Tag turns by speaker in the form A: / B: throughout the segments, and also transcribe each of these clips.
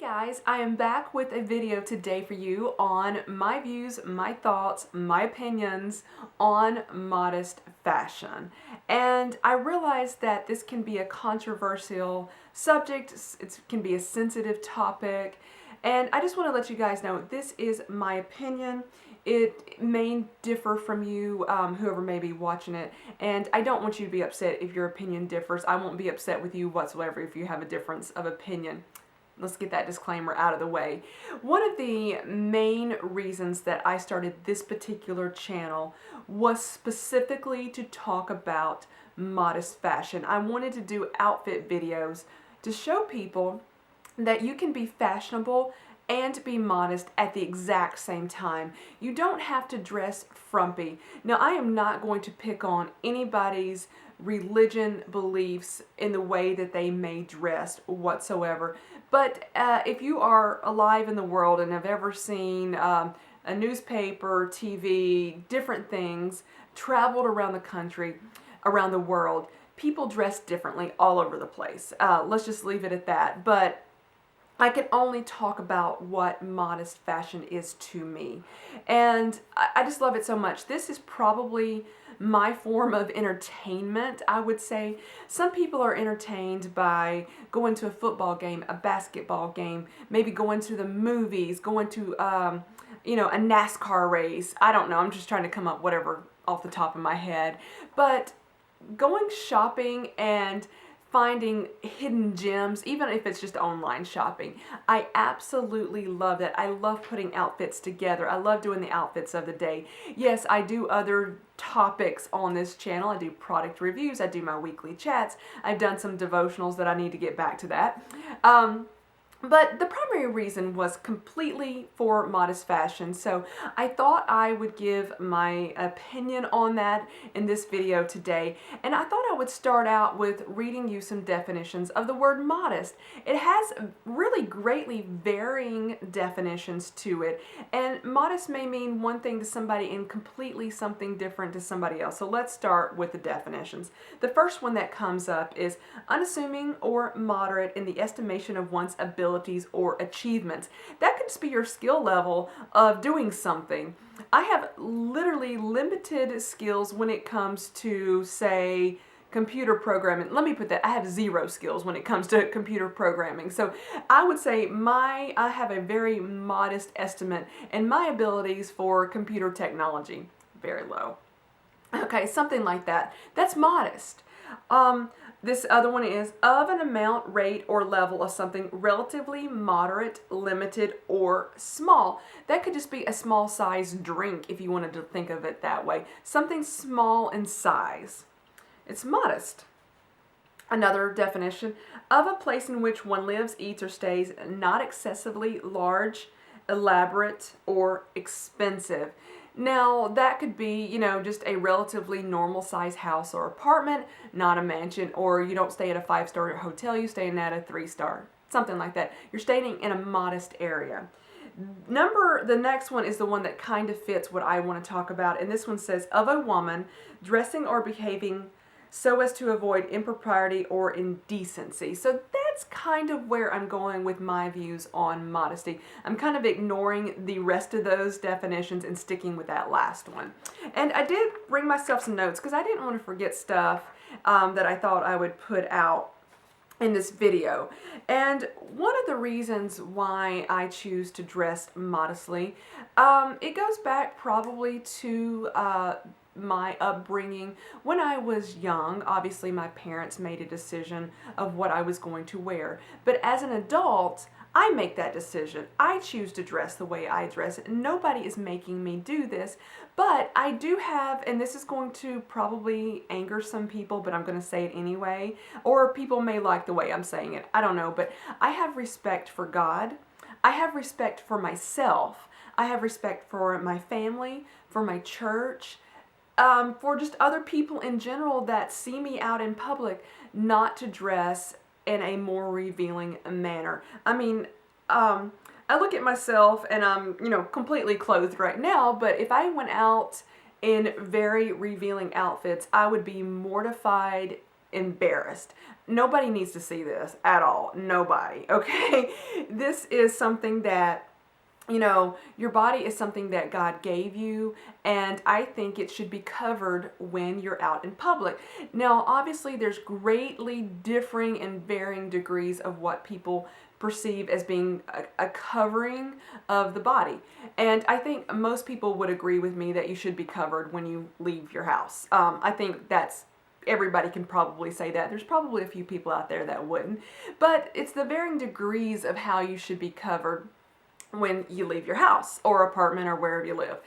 A: Guys, I am back with a video today for you on my views, my thoughts, my opinions on modest fashion. And I realize that this can be a controversial subject, it can be a sensitive topic, and I just want to let you guys know this is my opinion. It may differ from you, whoever may be watching it, and I don't want you to be upset if your opinion differs. I won't be upset with you whatsoever if you have a difference of opinion. Let's get that disclaimer out of the way. One of the main reasons that I started this particular channel was specifically to talk about modest fashion. I wanted to do outfit videos to show people that you can be fashionable and be modest at the exact same time. You don't have to dress frumpy. Now, I am not going to pick on anybody's religion beliefs in the way that they may dress whatsoever. But if you are alive in the world and have ever seen a newspaper, TV, different things, traveled around the country, around the world, people dress differently all over the place. Let's just leave it at that. But I can only talk about what modest fashion is to me. And I just love it so much. This is probably my form of entertainment, I would say. Some people are entertained by going to a football game, a basketball game, maybe going to the movies, going to, a NASCAR race. I don't know. I'm just trying to come up whatever off the top of my head. But going shopping and finding hidden gems, even if it's just online shopping. I absolutely love that. I love putting outfits together. I love doing the outfits of the day. Yes, I do other topics on this channel. I do product reviews. I do my weekly chats. I've done some devotionals that I need to get back to that. But the primary reason was completely for modest fashion, so I thought I would give my opinion on that in this video today. And I thought I would start out with reading you some definitions of the word modest. It has really greatly varying definitions to it, and modest may mean one thing to somebody and completely something different to somebody else. So let's start with the definitions. The first one that comes up is unassuming or moderate in the estimation of one's ability or achievements. That could just be your skill level of doing something. I have literally limited skills when it comes to, say, computer programming. Let me put that, I have zero skills when it comes to computer programming. So I would say I have a very modest estimate in my abilities for computer technology. Very low. Okay, something like that. That's modest. This other one is of an amount, rate, or level of something relatively moderate, limited, or small. That could just be a small size drink if you wanted to think of it that way. Something small in size. It's modest. Another definition, of a place in which one lives, eats, or stays, not excessively large, elaborate, or expensive. Now, that could be, just a relatively normal size house or apartment, not a mansion, or you don't stay at a 5-star hotel, you stay at a 3-star, something like that. You're staying in a modest area. The next one is the one that kind of fits what I want to talk about, and this one says, of a woman dressing or behaving so as to avoid impropriety or indecency. So that's kind of where I'm going with my views on modesty. I'm kind of ignoring the rest of those definitions and sticking with that last one. And I did bring myself some notes because I didn't want to forget stuff that I thought I would put out in this video. And one of the reasons why I choose to dress modestly, it goes back probably to my upbringing. When I was young, obviously my parents made a decision of what I was going to wear. But as an adult, I make that decision. I choose to dress the way I dress. Nobody is making me do this, but I do have, and this is going to probably anger some people, but I'm going to say it anyway, or people may like the way I'm saying it. I don't know, but I have respect for God. I have respect for myself. I have respect for my family, for my church, for just other people in general that see me out in public, not to dress in a more revealing manner. I mean, I look at myself and I'm, completely clothed right now, but if I went out in very revealing outfits, I would be mortified embarrassed. Nobody needs to see this at all. Nobody, okay? This is something that, you know, your body is something that God gave you, and I think it should be covered when you're out in public. Now, obviously, there's greatly differing and varying degrees of what people perceive as being a covering of the body. And I think most people would agree with me that you should be covered when you leave your house. I think that's everybody can probably say that. There's probably a few people out there that wouldn't. But it's the varying degrees of how you should be covered when you leave your house or apartment or wherever you live.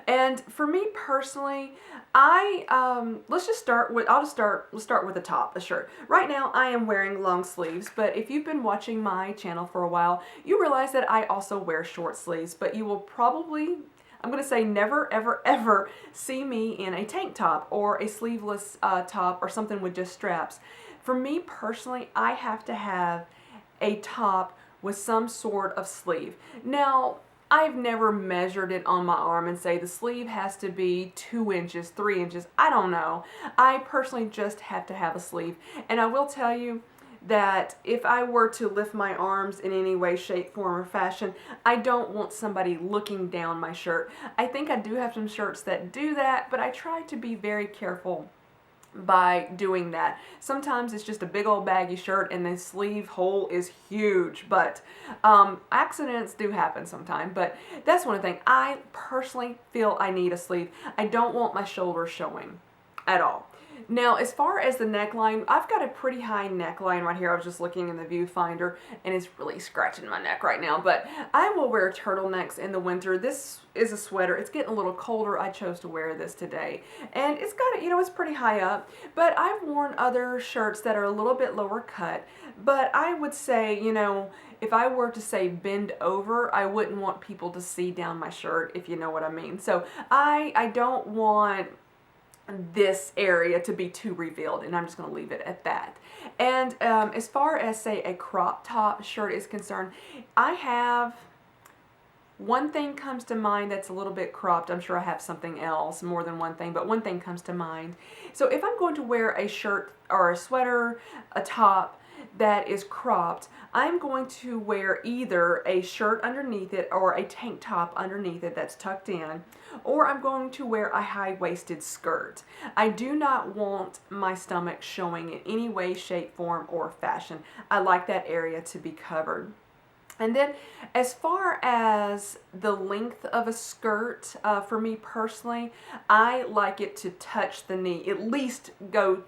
A: And for me personally, let's start with the top, the shirt. Right now I am wearing long sleeves, but if you've been watching my channel for a while, you realize that I also wear short sleeves, but you will probably, I'm going to say never, ever, ever see me in a tank top or a sleeveless top or something with just straps. For me personally, I have to have a top with some sort of sleeve. Now, I've never measured it on my arm and say the sleeve has to be 2 inches, 3 inches. I don't know. I personally just have to have a sleeve. And I will tell you that if I were to lift my arms in any way, shape, form, or fashion, I don't want somebody looking down my shirt. I think I do have some shirts that do that, but I try to be very careful by doing that. Sometimes it's just a big old baggy shirt and the sleeve hole is huge, but accidents do happen sometimes. But that's one thing. I personally feel I need a sleeve. I don't want my shoulders showing at all. Now, as far as the neckline, I've got a pretty high neckline right here. I was just looking in the viewfinder, and it's really scratching my neck right now. But I will wear turtlenecks in the winter. This is a sweater. It's getting a little colder. I chose to wear this today. And it's got, you know, it's pretty high up. But I've worn other shirts that are a little bit lower cut. But I would say, you know, if I were to say bend over, I wouldn't want people to see down my shirt, if you know what I mean. So I don't want this area to be too revealed, and I'm just going to leave it at that. And as far as, say, a crop top shirt is concerned, I have one thing comes to mind that's a little bit cropped. I'm sure I have something else, more than one thing, but one thing comes to mind. So if I'm going to wear a shirt or a sweater, a top that is cropped, I'm going to wear either a shirt underneath it or a tank top underneath it that's tucked in, or I'm going to wear a high-waisted skirt. I do not want my stomach showing in any way, shape, form, or fashion. I like that area to be covered. And then as far as the length of a skirt, for me personally, I like it to touch the knee, at least go,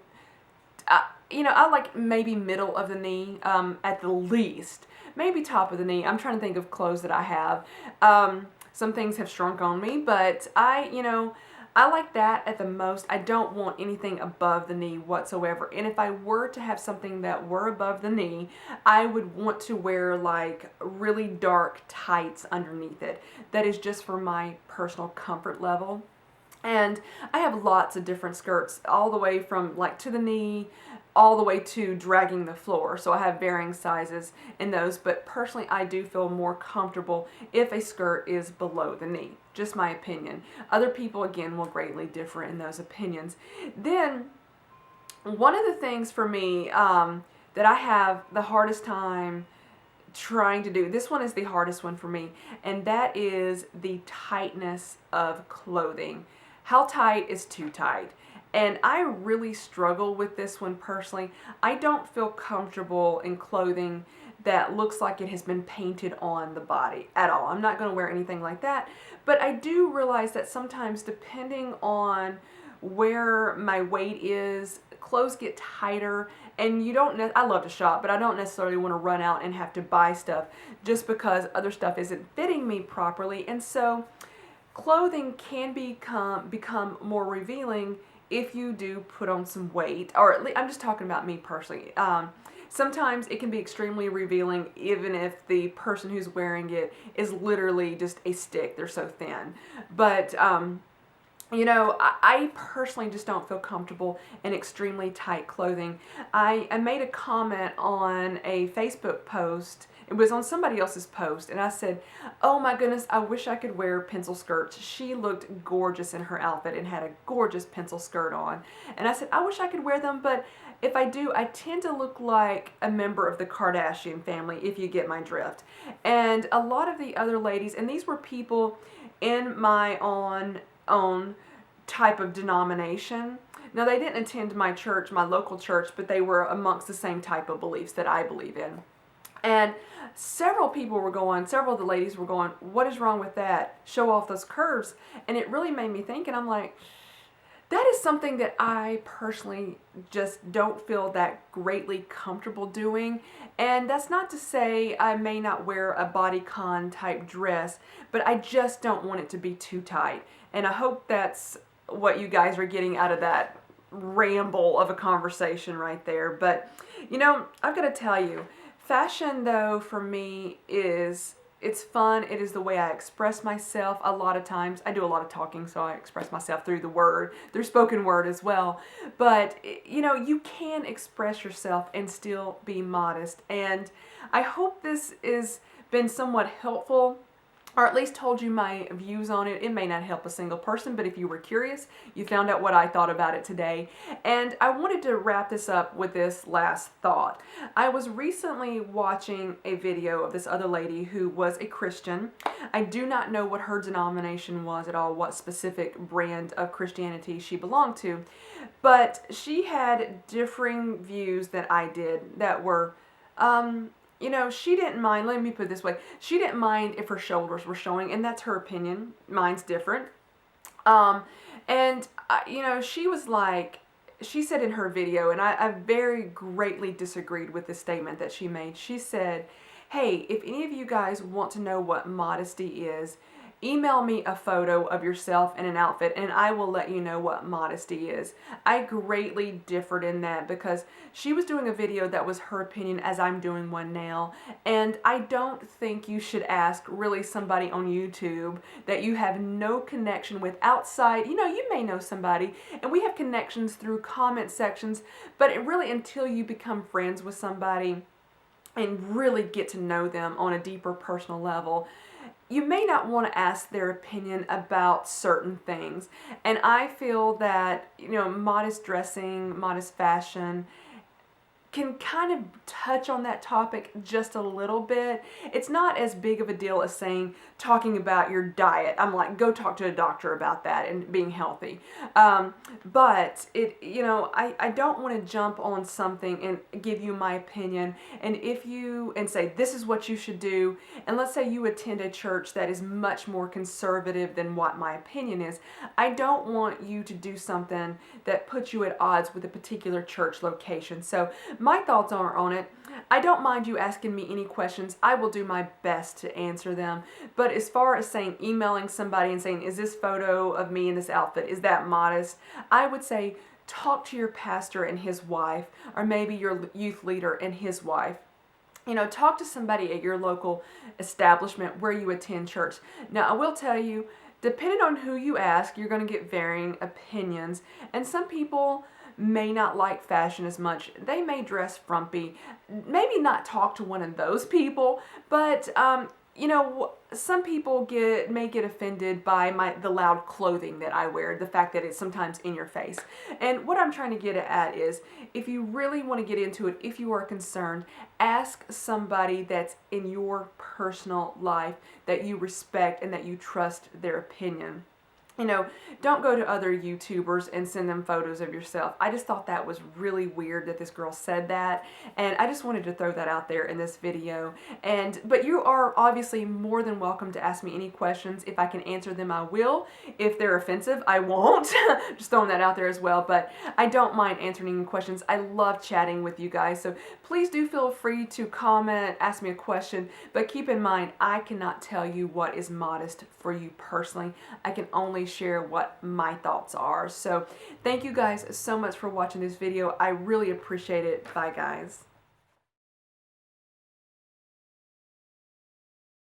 A: you know, I like maybe middle of the knee at the least, maybe top of the knee. I'm trying to think of clothes that I have. Some things have shrunk on me, but you know, I like that at the most. I don't want anything above the knee whatsoever. And if I were to have something that were above the knee, I would want to wear like really dark tights underneath it. That is just for my personal comfort level. And I have lots of different skirts, all the way from like to the knee, all the way to dragging the floor. So I have varying sizes in those, but personally I do feel more comfortable if a skirt is below the knee. Just my opinion. Other people, again, will greatly differ in those opinions. Then, one of the things for me that I have the hardest time trying to do, this one is the hardest one for me, and that is the tightness of clothing. How tight is too tight? And I really struggle with this one personally. I don't feel comfortable in clothing that looks like it has been painted on the body at all. I'm not going to wear anything like that. But I do realize that sometimes, depending on where my weight is, clothes get tighter. And you don't, I love to shop, but I don't necessarily want to run out and have to buy stuff just because other stuff isn't fitting me properly. And so clothing can become more revealing if you do put on some weight, or at least, I'm just talking about me personally. Sometimes it can be extremely revealing even if the person who's wearing it is literally just a stick. They're so thin. But, you know, I personally just don't feel comfortable in extremely tight clothing. I made a comment on a Facebook post. It was on somebody else's post, and I said, oh my goodness, I wish I could wear pencil skirts. She looked gorgeous in her outfit and had a gorgeous pencil skirt on. And I said, I wish I could wear them, but if I do, I tend to look like a member of the Kardashian family, if you get my drift. And a lot of the other ladies, and these were people in my own type of denomination. Now, they didn't attend my church, my local church, but they were amongst the same type of beliefs that I believe in. And several of the ladies were going, what is wrong with that? Show off those curves. And it really made me think, and I'm like, that is something that I personally just don't feel that greatly comfortable doing. And that's not to say I may not wear a bodycon type dress, but I just don't want it to be too tight. And I hope that's what you guys are getting out of that ramble of a conversation right there. But, you know, I've got to tell you, fashion, though, for me it's fun. It is the way I express myself a lot of times. I do a lot of talking, so I express myself through through spoken word as well. But, you know, you can express yourself and still be modest. And I hope this has been somewhat helpful, or at least told you my views on it. It may not help a single person, but if you were curious, you found out what I thought about it today. And I wanted to wrap this up with this last thought. I was recently watching a video of this other lady who was a Christian. I do not know what her denomination was at all, what specific brand of Christianity she belonged to, but she had differing views that I did that were, you know, she didn't mind, let me put it this way, she didn't mind if her shoulders were showing, and that's her opinion. Mine's different. You know, she was like, she said in her video, and I very greatly disagreed with the statement that she made. She said, hey, if any of you guys want to know what modesty is, email me a photo of yourself in an outfit and I will let you know what modesty is. I greatly differed in that because she was doing a video that was her opinion as I'm doing one now. And I don't think you should ask really somebody on YouTube that you have no connection with outside. You know, you may know somebody and we have connections through comment sections, but it really until you become friends with somebody and really get to know them on a deeper personal level, you may not want to ask their opinion about certain things. And I feel that, you know, modest dressing, modest fashion can kind of touch on that topic just a little bit. It's not as big of a deal as talking about your diet. I'm like, go talk to a doctor about that and being healthy. But you know, I don't want to jump on something and give you my opinion and say this is what you should do. And let's say you attend a church that is much more conservative than what my opinion is. I don't want you to do something that puts you at odds with a particular church location. So my thoughts are on it. I don't mind you asking me any questions. I will do my best to answer them. But as far as emailing somebody and saying, is this photo of me in this outfit, is that modest? I would say talk to your pastor and his wife, or maybe your youth leader and his wife. You know, talk to somebody at your local establishment where you attend church. Now, I will tell you, depending on who you ask, you're going to get varying opinions. And some people may not like fashion as much. They may dress frumpy. Maybe not talk to one of those people, but you know, some people may get offended by the loud clothing that I wear, the fact that it's sometimes in your face. And what I'm trying to get at is, if you really want to get into it, if you are concerned, ask somebody that's in your personal life that you respect and that you trust their opinion. You know, don't go to other YouTubers and send them photos of yourself. I just thought that was really weird that this girl said that, and I just wanted to throw that out there in this video. But you are obviously more than welcome to ask me any questions. If I can answer them, I will. If they're offensive, I won't. Just throwing that out there as well, but I don't mind answering any questions. I love chatting with you guys, so please do feel free to comment, ask me a question, but keep in mind, I cannot tell you what is modest for you personally. I can only share what my thoughts are. So thank you guys so much for watching this video. I really appreciate it. Bye guys.